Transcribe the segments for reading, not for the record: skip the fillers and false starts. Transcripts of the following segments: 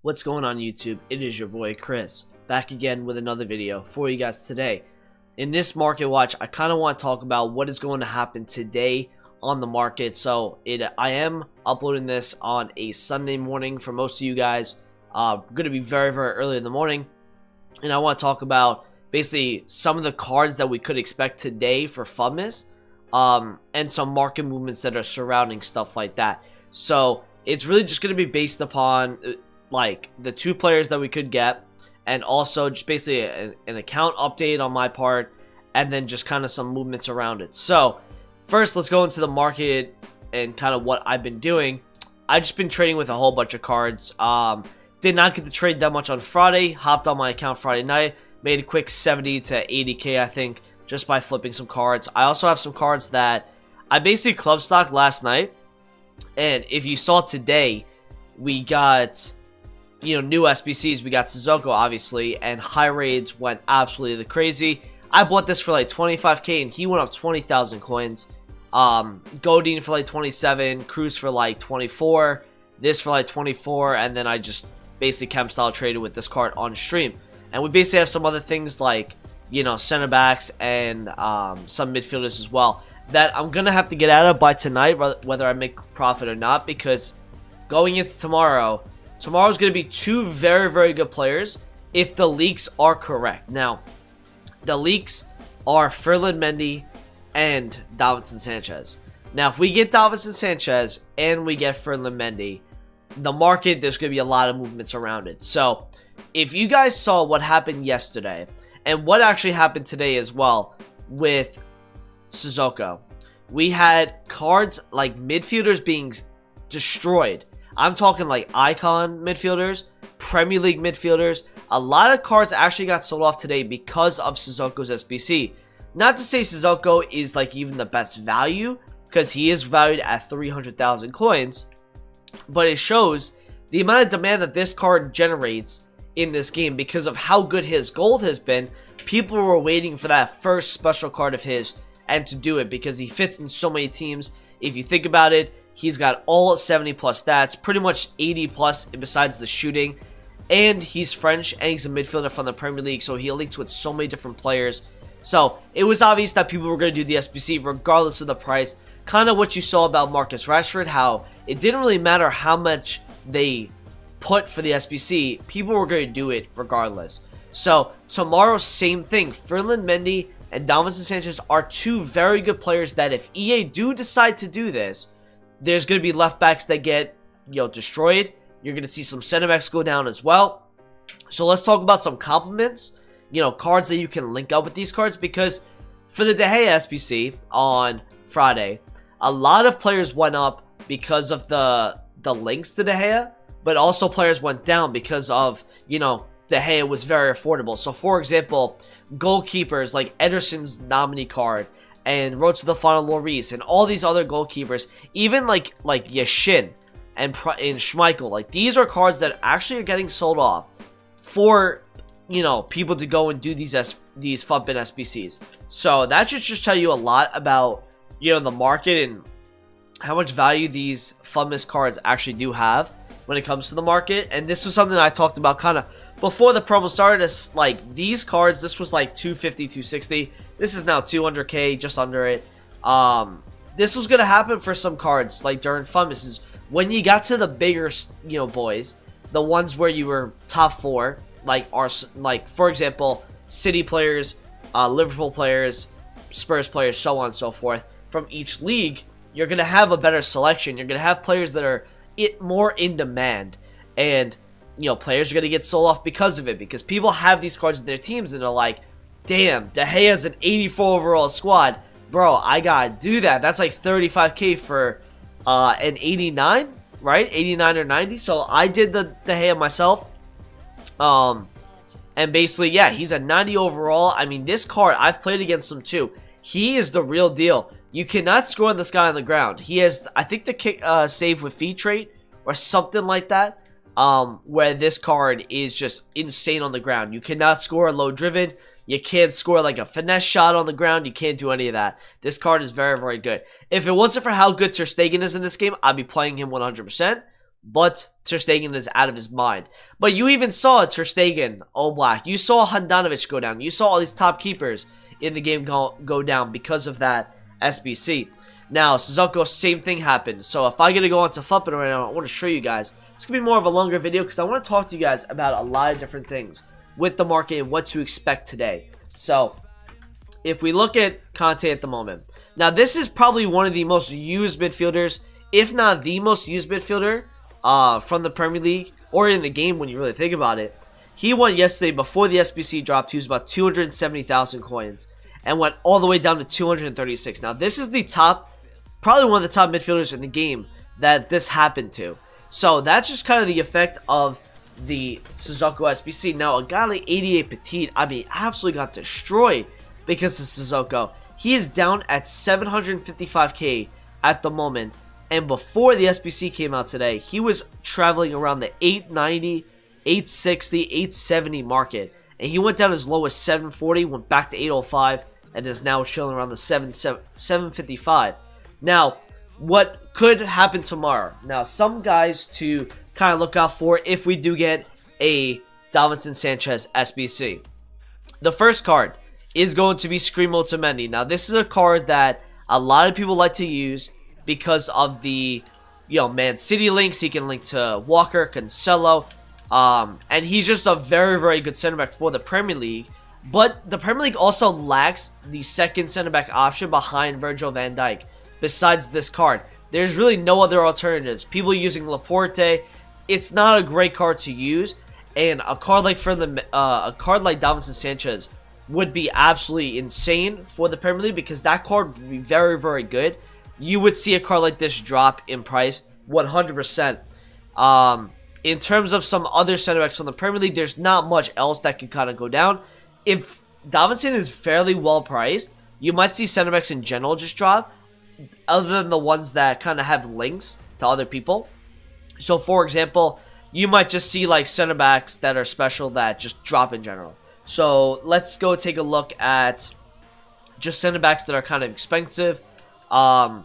What's going on YouTube? It is your boy Chris, back again with another video for you guys today. In this market watch, I kind of want to talk about what is going to happen today on the market. So I am uploading this on a Sunday morning for most of you guys. Going to be very early in the morning, and I want to talk about basically some of the cards that we could expect today for Futmas, and some market movements that are surrounding stuff like that. So it's really just going to be based upon like the two players that we could get, and also just basically an account update on my part, and then just kind of some movements around it. So first, let's go into the market and kind of what I've been doing. I've just been trading with a whole bunch of cards. Did not get to trade that much on Friday. Hopped on my account Friday night, made a quick 70 to 80k, I think, just by flipping some cards. I also have some cards that I basically club stocked last night, and if you saw today, we got, you know, new SBCs. We got Sissoko, obviously, and high raids went absolutely crazy. I bought this for like 25k, and he went up 20,000 coins. Godin for like 27, Cruz for like 24, this for like 24, and then I just basically chem style traded with this card on stream. And we basically have some other things like, you know, center backs and some midfielders as well that I'm gonna have to get out of by tonight, whether I make profit or not, because going into tomorrow's gonna be two very good players if the leaks are correct. Now, the leaks are Ferland Mendy and Davinson Sanchez. Now, if we get Davinson Sanchez and we get Ferland Mendy, the market, there's going to be a lot of movements around it. So, if you guys saw what happened yesterday, and what actually happened today as well with Sissoko, we had cards like midfielders being destroyed. I'm talking like icon midfielders, Premier League midfielders. A lot of cards actually got sold off today because of Sissoko's SBC. Not to say Sissoko is like even the best value, because he is valued at 300,000 coins, but it shows the amount of demand that this card generates in this game because of how good his gold has been. People were waiting for that first special card of his and to do it because he fits in so many teams. If you think about it, he's got all 70 plus stats, pretty much 80 plus besides the shooting, and he's French and he's a midfielder from the Premier League, so he links with so many different players. So it was obvious that people were going to do the SBC regardless of the price. Kind of what you saw about Marcus Rashford, how it didn't really matter how much they put for the SBC, people were going to do it regardless. So tomorrow, same thing. Ferland Mendy and Davinson Sanchez are two very good players that if EA do decide to do this, there's going to be left backs that get, you know, destroyed. You're going to see some center backs go down as well. So let's talk about some compliments, you know, cards that you can link up with these cards, because for the De Gea SBC on Friday, a lot of players went up because of the links to De Gea, but also players went down because of, you know, De Gea was very affordable. So for example, goalkeepers like Ederson's nominee card and Road to the Final Lloris and all these other goalkeepers, even like Yashin and Schmeichel, like these are cards that actually are getting sold off for, you know, people to go and do these Futmas SBCs. So that should just tell you a lot about, you know, the market and how much value these Futmas cards actually do have when it comes to the market. And this was something I talked about kind of before the promo started. As like these cards, this was like 250, 260. This is now 200k, just under it. This was gonna happen for some cards like during Futmas. Is when you got to the bigger, you know, boys, the ones where you were top four, like for example, City players, Liverpool players, Spurs players, so on and so forth. From each league, you're going to have a better selection. You're going to have players that are more in demand. And, you know, players are going to get sold off because of it. Because people have these cards in their teams and they're like, damn, De Gea's an 84 overall squad. Bro, I got to do that. That's like 35k for an 89, right? 89 or 90. So I did the De Gea myself. And basically, yeah, he's a 90 overall. I mean, this card, I've played against him too. He is the real deal. You cannot score this guy on the ground. He has, I think, the kick save with feet trait or something like that, where this card is just insane on the ground. You cannot score a low driven. You can't score like a finesse shot on the ground. You can't do any of that. This card is very good. If it wasn't for how good Ter Stegen is in this game, I'd be playing him 100%. but Ter Stegen is out of his mind. But you even saw Ter Stegen, All Black. You saw Handanovic go down. You saw all these top keepers in the game go down because of that SBC. Now, Sissoko, same thing happened. So if I get to go on to Futmas right now, I want to show you guys. It's going to be more of a longer video because I want to talk to you guys about a lot of different things with the market and what to expect today. So, if we look at Conte at the moment. Now, this is probably one of the most used midfielders, if not the most used midfielder from the Premier League, or in the game when you really think about it. He won yesterday before the SBC dropped. He was about 270,000 coins and went all the way down to 236. Now, this is the top, probably one of the top midfielders in the game that this happened to. So, that's just kind of the effect of the Sissoko SBC. Now, a guy like 88 Petit, I mean, absolutely got destroyed because of Sissoko. He is down at 755k at the moment. And before the SBC came out today, he was traveling around the 890, 860, 870 market. And he went down as low as 740, went back to 805, and is now chilling around the 755. Now, what could happen tomorrow? Now, some guys to kind of look out for if we do get a Davinson Sanchez SBC. The first card is going to be Screamo to Mendy. Now, this is a card that a lot of people like to use because of the, Man City links. He can link to Walker, Cancelo, and he's just a very, very good center back for the Premier League. But the Premier League also lacks the second center back option behind Virgil van Dijk. Besides this card, there's really no other alternatives. People using Laporte, it's not a great card to use, and a card like Davinson Sanchez would be absolutely insane for the Premier League because that card would be very, very good. You would see a card like this drop in price 100%. In terms of some other center backs from the Premier League, there's not much else that could kind of go down. If Davinson is fairly well priced, you might see center backs in general just drop, other than the ones that kind of have links to other people. So, for example, you might just see like center backs that are special that just drop in general. So, let's go take a look at just center backs that are kind of expensive. I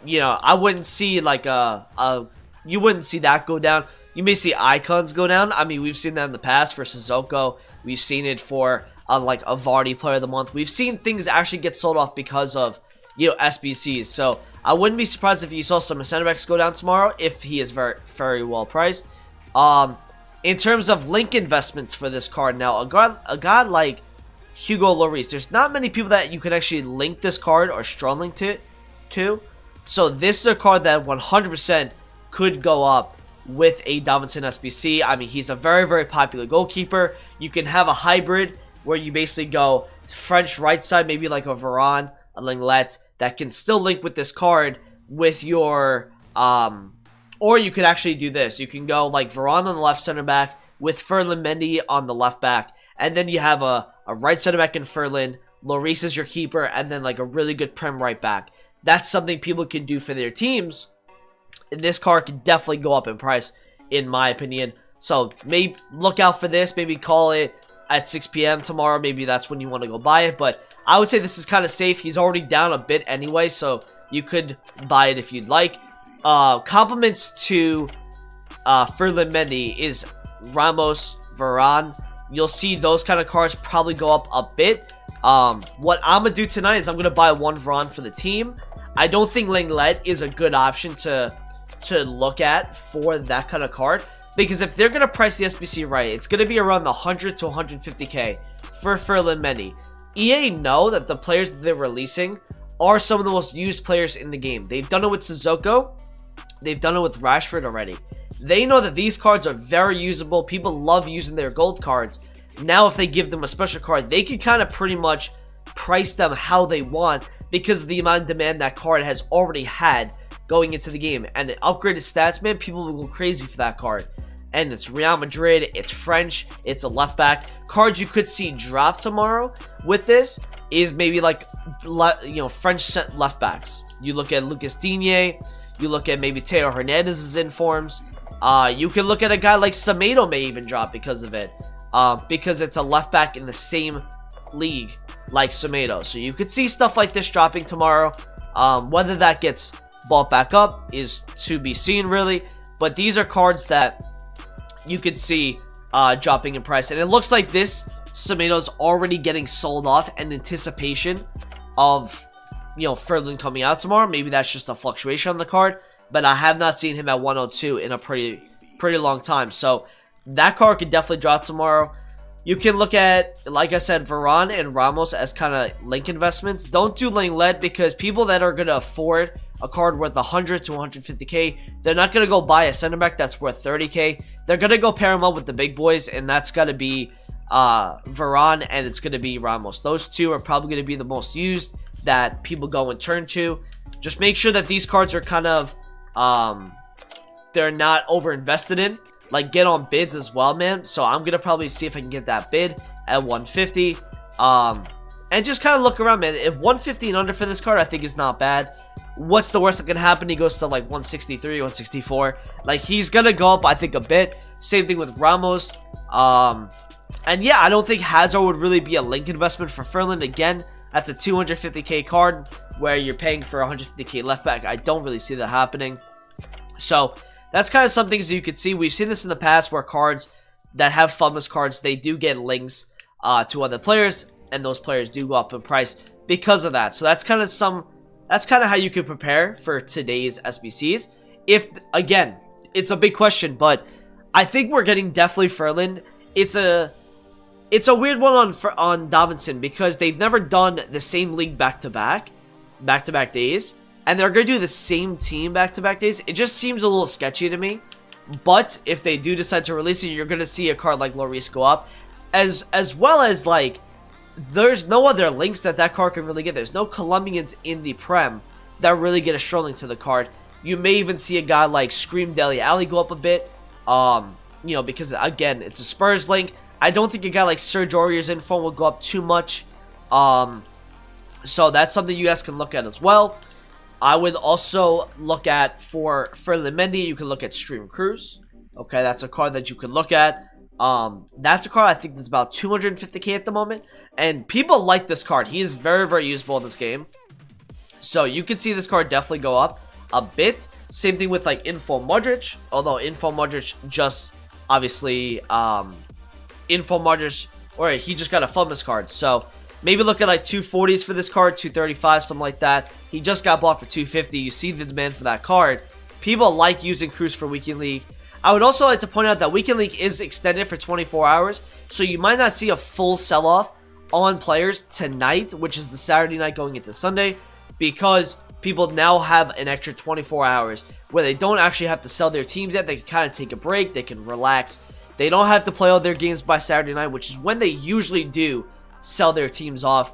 wouldn't see like you wouldn't see that go down. You may see icons go down. I mean, we've seen that in the past for Sissoko. We've seen it for like a Vardy Player of the Month. We've seen things actually get sold off because of SBCs. So I wouldn't be surprised if you saw some center backs go down tomorrow if he is very, very well priced. In terms of link investments for this card, now a guy like Hugo Lloris, there's not many people that you can actually link this card or strong link to. So this is a card that 100% could go up with a Davinson SBC. I mean, he's a very, very popular goalkeeper. You can have a hybrid where you basically go French right side, maybe like a Varane, a Lenglet, that can still link with this card with your, or you could actually do this. You can go like Varane on the left center back with Ferland Mendy on the left back. And then you have a right center back in Ferland, Lloris is your keeper, and then like a really good Prem right back. That's something people can do for their teams. And this card can definitely go up in price, in my opinion. So maybe look out for this. Maybe call it at 6 p.m. tomorrow. Maybe that's when you want to go buy it. But I would say this is kind of safe. He's already down a bit anyway, so you could buy it if you'd like. Compliments to Ferland Mendy is Ramos, Varane. You'll see those kind of cards probably go up a bit. What I'm going to do tonight is I'm going to buy one Varane for the team. I don't think Lenglet is a good option to look at for that kind of card. Because if they're going to price the SBC right, it's going to be around the 100 to 150k for Ferland Mendy. EA know that the players that they're releasing are some of the most used players in the game. They've done it with Sissoko. They've done it with Rashford already. They know that these cards are very usable. People love using their gold cards. Now if they give them a special card, they can kind of pretty much price them how they want because of the amount of demand that card has already had going into the game. And the upgraded stats, man, people will go crazy for that card. And it's Real Madrid, it's French, it's a left back. Cards you could see drop tomorrow with this is maybe like, French left backs. You look at Lucas Digne, you look at maybe Theo Hernandez's informs. You can look at a guy like Semedo may even drop because of it. Because it's a left back in the same league like Semedo. So you could see stuff like this dropping tomorrow. Whether that gets bought back up is to be seen, really. but these are cards that you could see dropping in price. And it looks like this Semeno's already getting sold off in anticipation of, you know, Ferland coming out tomorrow. Maybe that's just a fluctuation on the card, but I have not seen him at 102 in a pretty long time. So that card could definitely drop tomorrow. You can look at, like I said, Varane and Ramos as kind of link investments. Don't do link-led, because people that are going to afford a card worth 100 to 150k, they're not going to go buy a center back that's worth 30k. They're going to go pair them up with the big boys, and that's got to be Varane, and it's going to be Ramos. Those two are probably going to be the most used that people go and turn to. Just make sure that these cards are kind of, they're not over invested in. Like, get on bids as well, man. So I'm going to probably see if I can get that bid at 150. And just kind of look around, man. If 150 and under for this card, I think is not bad. What's the worst that can happen? He goes to like 163, 164. Like, he's going to go up, I think, a bit. Same thing with Ramos. And yeah, I don't think Hazard would really be a link investment for Ferland. Again, that's a 250k card where you're paying for 150k left back. I don't really see that happening. So that's kind of some things you could see. We've seen this in the past where cards that have Futmas cards, they do get links to other players, and those players do go up in price because of that. So that's kind of how you could prepare for today's SBCs. If, again, it's a big question, but I think we're getting definitely Ferland. It's a weird one on Davinson, because they've never done the same league back-to-back days, and they're going to do the same team back-to-back days. It just seems a little sketchy to me. But if they do decide to release it, you're going to see a card like Lloris go up, as well as, like, there's no other links that card can really get. There's no Colombians in the Prem that really get a strong link to the card. You may even see a guy like Scream Dele Alli go up a bit, you know, because, again, it's a Spurs link. I don't think a guy like Serge Aurier's info will go up too much. So that's something you guys can look at as well. I would also look at, for Ferland Mendy, you can look at Stream Cruise. Okay, that's a card that you can look at. That's a card I think that's about 250k at the moment. And people like this card. He is very, very usable in this game. So you can see this card definitely go up a bit. Same thing with like Info Modric. Although Info Modric just, obviously, Info Modric, or he just got a Futmas card. So maybe look at like 240s for this card, 235, something like that. He just got bought for 250. You see the demand for that card. People like using Cruz for Weekend League. I would also like to point out that Weekend League is extended for 24 hours. So you might not see a full sell-off on players tonight, which is the Saturday night going into Sunday, because people now have an extra 24 hours where they don't actually have to sell their teams yet. They can kind of take a break. They can relax. They don't have to play all their games by Saturday night, which is when they usually do sell their teams off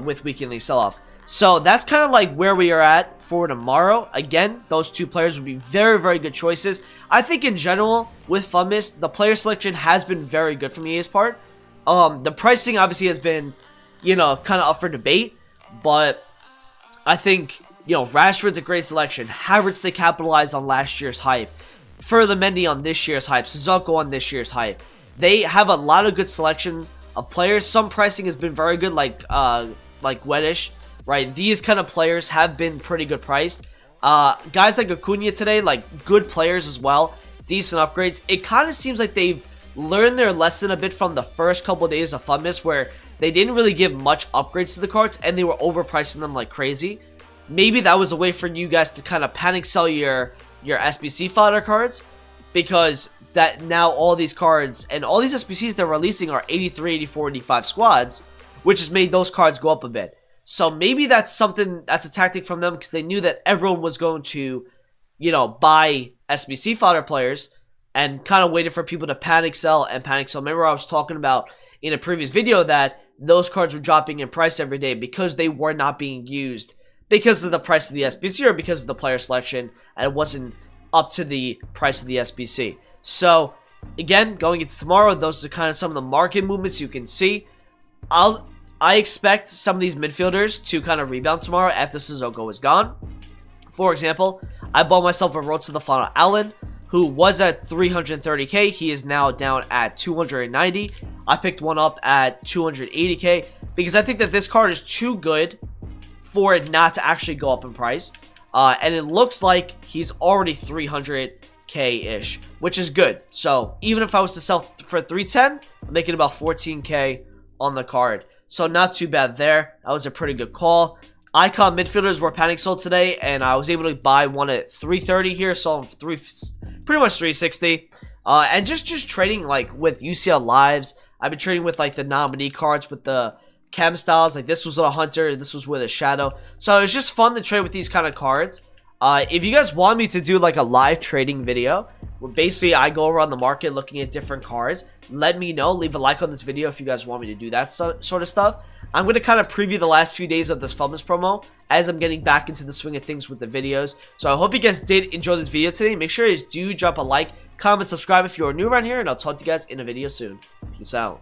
with Weekend League sell-off. So that's kind of like where we are at for tomorrow. Again, those two players would be very, very good choices. I think in general, with Futmas, the player selection has been very good from EA's part. The pricing obviously has been, you know, kind of up for debate, but I think, you know, Rashford's a great selection. Havertz, they capitalized on last year's hype. Ferland Mendy on this year's hype. Sissoko on this year's hype. They have a lot of good selection of players. Some pricing has been very good, like Weddish, right? These kind of players have been pretty good priced. Guys like Acuna today, like good players as well. Decent upgrades. It kind of seems like they've learned their lesson a bit from the first couple of days of Futmas, where they didn't really give much upgrades to the cards, and they were overpricing them like crazy. Maybe that was a way for you guys to kind of panic sell your SBC fodder cards, because that now all these cards and all these SBCs they're releasing are 83, 84, 85 squads, which has made those cards go up a bit. So maybe that's something, that's a tactic from them, because they knew that everyone was going to, you know, buy SBC fodder players, and kind of waited for people to panic sell and panic sell. Remember I was talking about in a previous video that those cards were dropping in price every day because they were not being used because of the price of the SBC or because of the player selection, and it wasn't up to the price of the SBC. So again, going into tomorrow, those are kind of some of the market movements you can see. I expect some of these midfielders to kind of rebound tomorrow after Sissoko is gone. For example, I bought myself a Road to the Final Allen, who was at 330k. He is now down at 290. I picked one up at 280k because I think that this card is too good for it not to actually go up in price. And it looks like he's already 300 ish, which is good. So even if I was to sell for 310, I'm making about 14K on the card. So not too bad there. That was a pretty good call. Icon midfielders were panic sold today, and I was able to buy one at 330 here, so I'm pretty much 360. And just trading like with UCL lives. I've been trading with like the nominee cards with the chem styles. Like this was with a hunter, this was with a shadow. So it's just fun to trade with these kind of cards. If you guys want me to do like a live trading video, where basically I go around the market looking at different cards, let me know. Leave a like on this video if you guys want me to do that sort of stuff. I'm going to kind of preview the last few days of this Futmas promo as I'm getting back into the swing of things with the videos. So I hope you guys did enjoy this video today. Make sure you do drop a like, comment, subscribe if you're new around here, and I'll talk to you guys in a video soon. Peace out.